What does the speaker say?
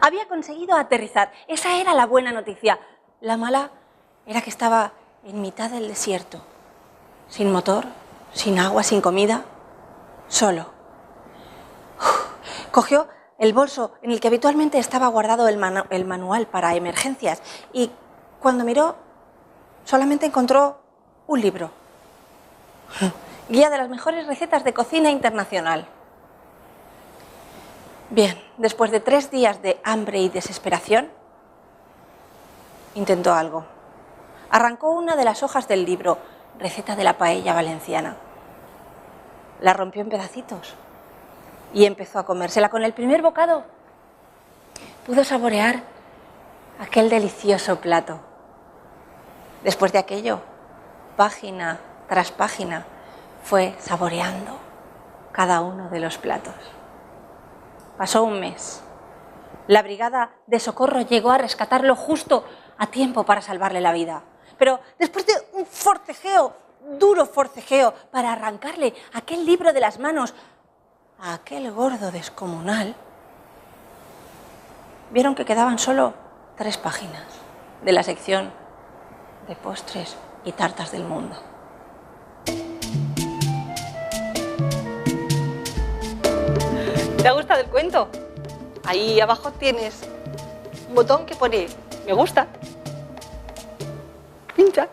Había conseguido aterrizar. Esa era la buena noticia. La mala era que estaba en mitad del desierto, sin motor, sin agua, sin comida, solo. Cogió el bolso en el que habitualmente estaba guardado el manual para emergencias y cuando miró solamente encontró un libro. Guía de las mejores recetas de cocina internacional. Bien, después de 3 días de hambre y desesperación, intentó algo. Arrancó una de las hojas del libro, receta de la paella valenciana. La rompió en pedacitos y empezó a comérsela. Con el primer bocado pudo saborear aquel delicioso plato. Después de aquello, página tras página, fue saboreando cada uno de los platos. Pasó un mes. La brigada de socorro llegó a rescatarlo justo a tiempo para salvarle la vida. Pero después de un forcejeo, duro forcejeo, para arrancarle aquel libro de las manos a aquel gordo descomunal, vieron que quedaban solo 3 páginas de la sección de postres y tartas del mundo. ¿Te ha gustado el cuento? Ahí abajo tienes un botón que pone me gusta. Pincha.